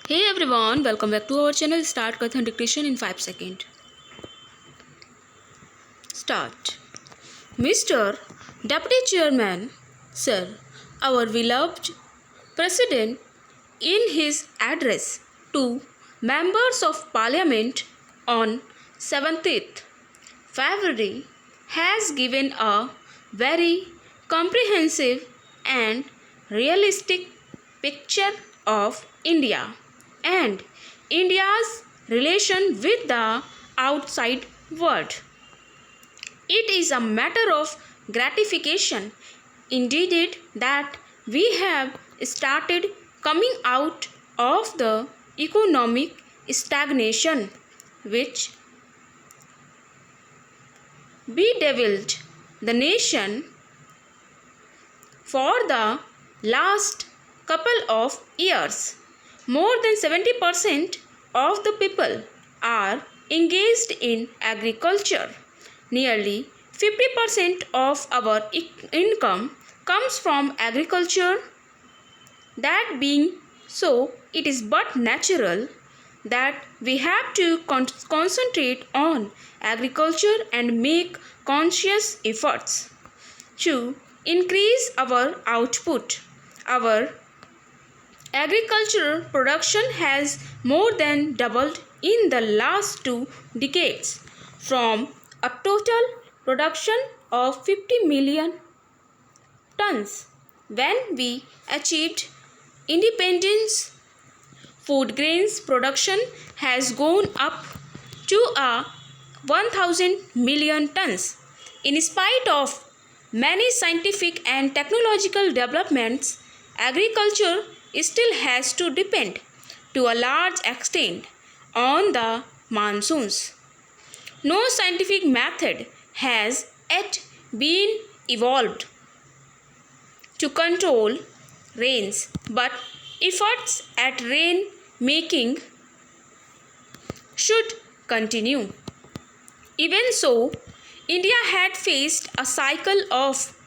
Hey everyone, welcome back to our channel. Start Kathan dictation in 5 seconds. Start. Mr. Deputy Chairman, Sir, our beloved President, in his address to members of Parliament on 17th February, has given a very comprehensive and realistic picture of India and India's relation with the outside world. It is a matter of gratification indeed that we have started coming out of the economic stagnation which bedeviled the nation for the last couple of years. More than 70% of the people are engaged in agriculture. Nearly 50% of our income comes from agriculture. That being so, it is but natural that we have to concentrate on agriculture and make conscious efforts to increase our output. Our agricultural production has more than doubled in the last 2 decades from a total production of 50 million tons when we achieved independence. Food grains production has gone up to a 1000 million tons. In spite of many scientific and technological developments, agriculture still has to depend to a large extent on the monsoons. No scientific method has yet been evolved to control rains, but efforts at rain making should continue. Even so, India had faced a cycle of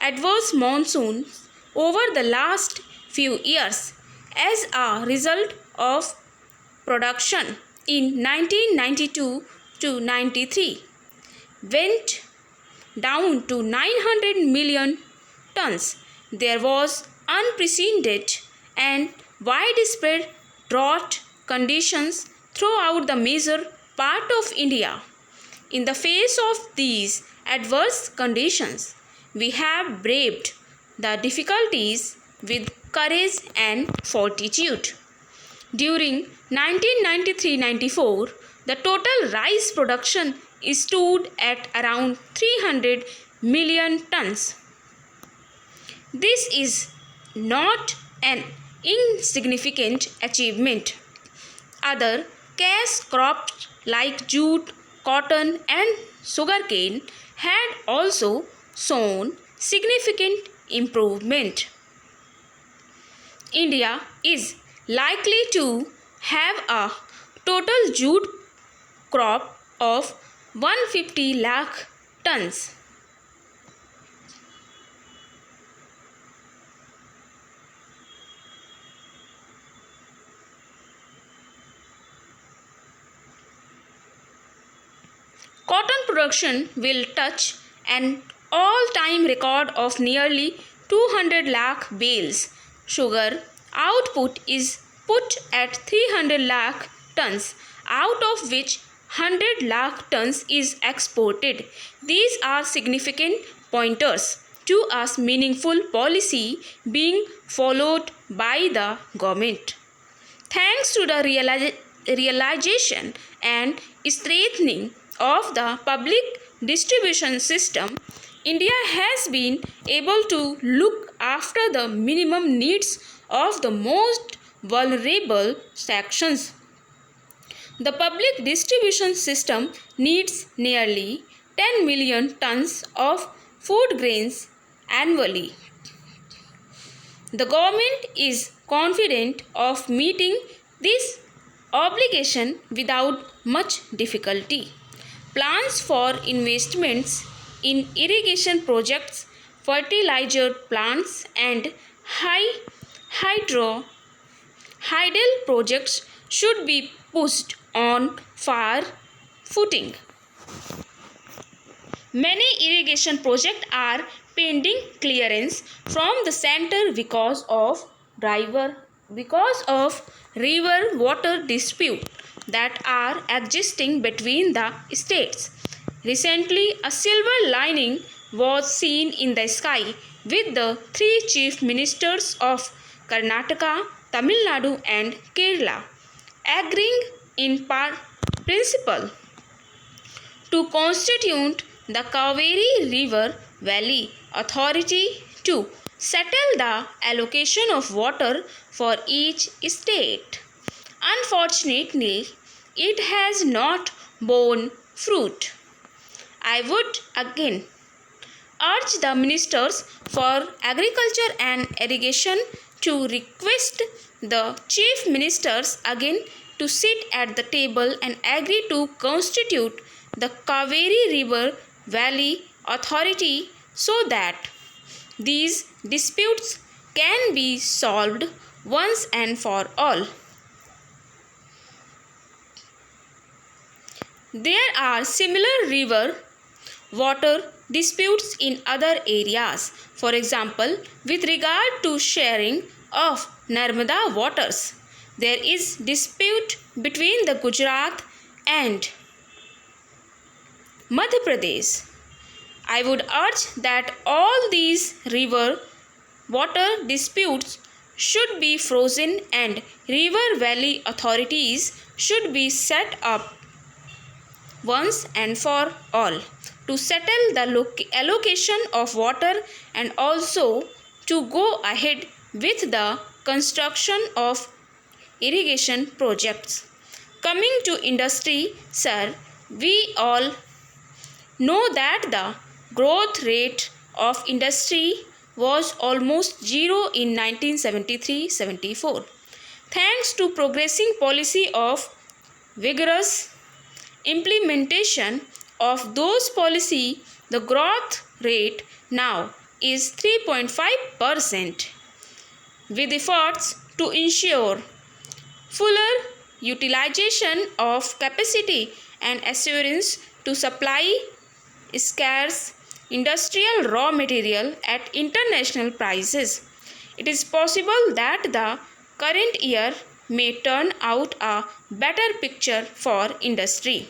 adverse monsoons over the last few years as a result of production in 1992 to 93 went down to 900 million tons. There was unprecedented and widespread drought conditions throughout the major part of India. In the face of these adverse conditions, we have braved the difficulties with courage and fortitude. During 1993-94, the total rice production stood at around 300 million tons. This is not an insignificant achievement. Other cash crops like jute, cotton, and sugarcane had also shown significant improvement. India is likely to have a total jute crop of 150 lakh tons. Cotton production will touch an all-time record of nearly 200 lakh bales. Sugar output is put at 300 lakh tons, out of which 100 lakh tons is exported. These are significant pointers to a meaningful policy being followed by the government. Thanks to the realization and strengthening of the public distribution system, India has been able to look after the minimum needs of the most vulnerable sections. The public distribution system needs nearly 10 million tons of food grains annually. The government is confident of meeting this obligation without much difficulty. Plans for investments in irrigation projects, fertilizer plants, and hydro Hydel projects should be pushed on far footing. Many irrigation projects are pending clearance from the center because of river water dispute that are existing between the states. Recently, a silver lining was seen in the sky with the three chief ministers of Karnataka, Tamil Nadu, and Kerala agreeing in principle to constitute the Kaveri River Valley Authority to settle the allocation of water for each state. Unfortunately, it has not borne fruit. I would again urge the ministers for agriculture and irrigation to request the chief ministers again to sit at the table and agree to constitute the Kaveri River Valley Authority so that these disputes can be solved once and for all. There are similar river water disputes in other areas. For example, with regard to sharing of Narmada waters, there is dispute between the Gujarat and Madhya Pradesh. I would urge that all these river water disputes should be frozen and river valley authorities should be set up once and for all to settle the allocation of water and also to go ahead with the construction of irrigation projects. Coming to industry, sir, we all know that the growth rate of industry was almost zero in 1973-74. Thanks to progressing policy of vigorous implementation of those policy, the growth rate now is 3.5%. With efforts to ensure fuller utilization of capacity and assurance to supply scarce industrial raw material at international prices, it is possible that the current year may turn out a better picture for industry.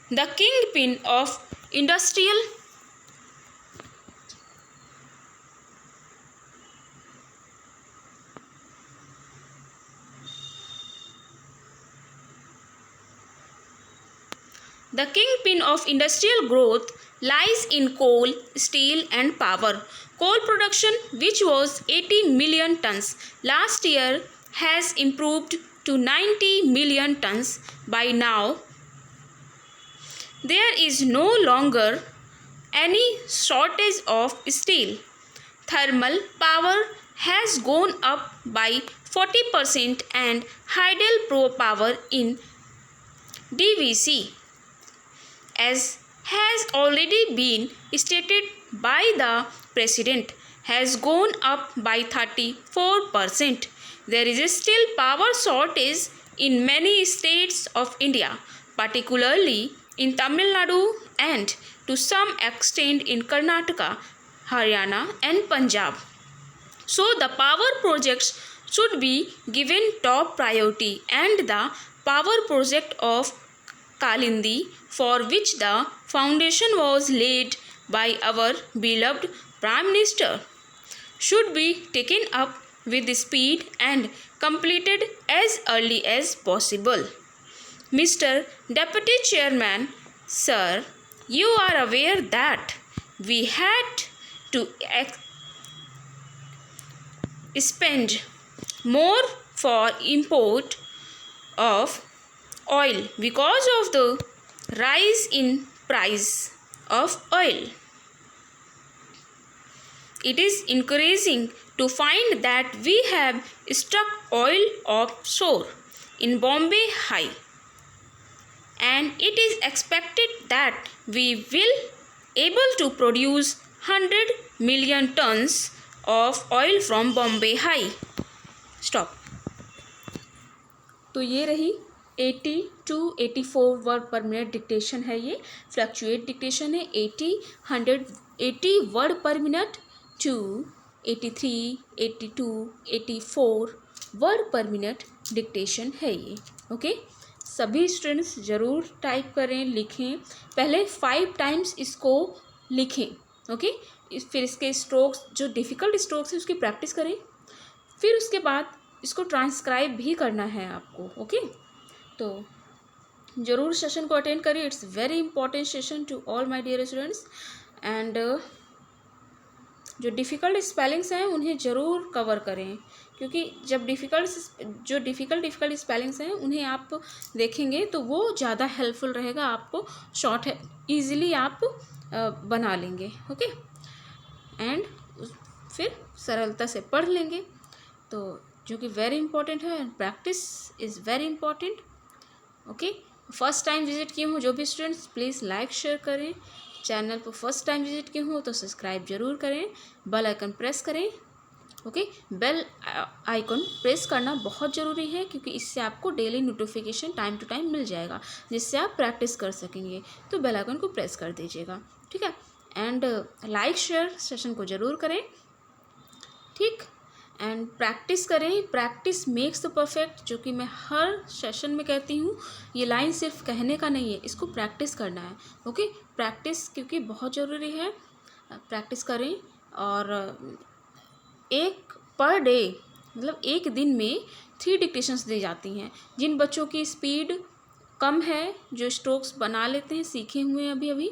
The kingpin of industrial growth lies in coal, steel and power. Coal production, which was 80 million tons last year, has improved to 90 million tons by now. There is no longer any shortage of steel. Thermal power has gone up by 40% and hydel power in DVC, as has already been stated by the President, has gone up by 34%. There is still power shortage in many states of India, particularly in Tamil Nadu and to some extent in Karnataka, Haryana and Punjab. So the power projects should be given top priority, and the power project of Kalindi, for which the foundation was laid by our beloved Prime Minister, should be taken up with speed and completed as early as possible. Mr. Deputy Chairman, sir, you are aware that we had to spend more for import of oil because of the rise in price of oil. It is encouraging to find that we have struck oil offshore in Bombay High, and it is expected that we will able to produce 100 million tons of oil from Bombay High. Stop. तो ये रही 80 to 84 word per minute dictation है, ये fluctuate dictation है। 80 word per minute to 83, 82, 84 word per minute dictation है ये। Okay, सभी students ज़रूर टाइप करें, लिखें। पहले 5 टाइम्स इसको लिखें। ओके, फिर इसके स्ट्रोक्स, जो डिफ़िकल्ट स्ट्रोक्स है उसकी प्रैक्टिस करें। फिर उसके बाद इसको ट्रांसक्राइब भी करना है आपको। ओके, तो ज़रूर सेशन को अटेंड करिए। It's very important session to all my dear students. And जो डिफ़िकल्ट स्पेलिंग्स हैं उन्हें ज़रूर कवर करें, क्योंकि जब डिफ़िकल्ट स्पेलिंग्स हैं उन्हें आप देखेंगे तो वो ज़्यादा हेल्पफुल रहेगा आपको। शॉर्ट है, ईज़िली आप बना लेंगे। ओके, एंड फिर सरलता से पढ़ लेंगे, तो जो कि वेरी इंपॉर्टेंट है। And practice is very important. Okay, first time visit किए हों जो भी स्टूडेंट्स, प्लीज़ लाइक शेयर करें। चैनल पर फर्स्ट टाइम विजिट किए हों तो सब्सक्राइब जरूर करें, बेल आइकन प्रेस करें। ओके, बेल आइकन प्रेस करना बहुत ज़रूरी है, क्योंकि इससे आपको daily notification time to time मिल जाएगा, जिससे आप प्रैक्टिस कर सकेंगे। तो बेल आइकन को प्रेस कर दीजिएगा, ठीक है। एंड लाइक शेयर सेशन को ज़रूर करें, ठीक। एंड प्रैक्टिस करें, प्रैक्टिस मेक्स द परफेक्ट, जो कि मैं हर सेशन में कहती हूँ। ये लाइन सिर्फ कहने का नहीं है, इसको प्रैक्टिस करना है। ओके, प्रैक्टिस क्योंकि बहुत ज़रूरी है। प्रैक्टिस करें, और एक पर डे, मतलब एक दिन में 3 डिक्टेशंस दी जाती हैं। जिन बच्चों की स्पीड कम है, जो स्ट्रोक्स बना लेते हैं, सीखे हुए हैं अभी अभी,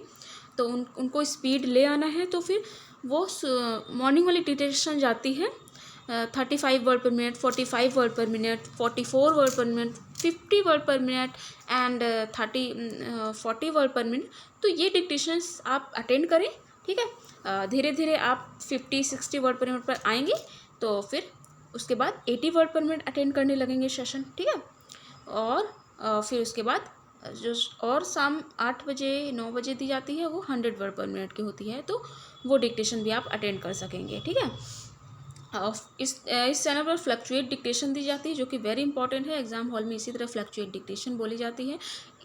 तो उनको स्पीड ले आना है। तो फिर वो मॉर्निंग वाली डिक्टेशन जाती है 35 word per minute, 45 word per minute, 44 word per minute, 50 word per minute and 40 word per minute. तो ये डिक्टेशंस आप अटेंड करें, ठीक है। धीरे धीरे आप 50-60 वर्ड पर मिनट पर आएंगे, तो फिर उसके बाद 80 वर्ड पर मिनट अटेंड करने लगेंगे सेशन, ठीक है। और फिर उसके बाद जो और शाम 8 बजे 9 बजे दी जाती है, वो 100 वर्ड पर मिनट की होती है, तो वो डिक्टेशन भी आप अटेंड कर सकेंगे, ठीक है। इस चैनल पर फ्लक्चुएट डिक्टेशन दी जाती है, जो कि वेरी इंपॉर्टेंट है। एग्जाम हॉल में इसी तरह फ्लक्चुएट डिक्टेशन बोली जाती है।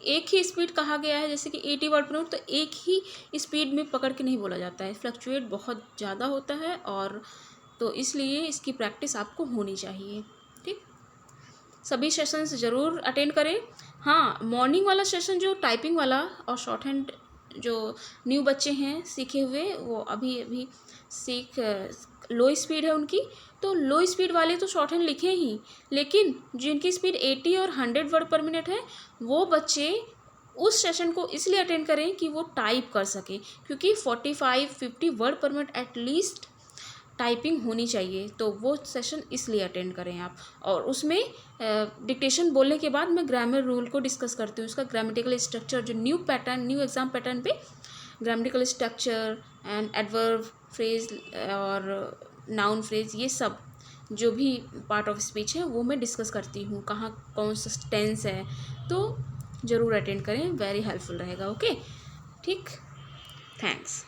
एक ही स्पीड कहा गया है, जैसे कि 80 वर्ड पर मिनट, तो एक ही स्पीड में पकड़ के नहीं बोला जाता है, फ्लक्चुएट बहुत ज़्यादा होता है, और तो इसलिए इसकी प्रैक्टिस आपको होनी चाहिए, ठीक। सभी सेशंस ज़रूर अटेंड करें। हाँ, मॉर्निंग वाला सेशन जो टाइपिंग वाला और शॉर्ट हैंड, जो न्यू बच्चे हैं सीखे हुए, वो अभी लो स्पीड है उनकी, तो लो स्पीड वाले तो शॉर्ट हैंड लिखे ही, लेकिन जिनकी स्पीड 80 और 100 वर्ड पर मिनट है, वो बच्चे उस सेशन को इसलिए अटेंड करें कि वो टाइप कर सकें, क्योंकि 45-50 word per minute at least typing होनी चाहिए। तो वो सेशन इसलिए अटेंड करें आप। और उसमें डिक्टेशन बोलने के बाद मैं ग्रामर रूल को डिस्कस करती हूँ, उसका ग्रामेटिकल स्ट्रक्चर, जो न्यू एग्जाम पैटर्न पे grammatical structure and adverb, phrase और नाउन फ्रेज, ये सब जो भी पार्ट ऑफ स्पीच है वो मैं डिस्कस करती हूँ, कहाँ कौन सा टेंस है। तो ज़रूर अटेंड करें, वेरी हेल्पफुल रहेगा। ओके, ठीक, थैंक्स।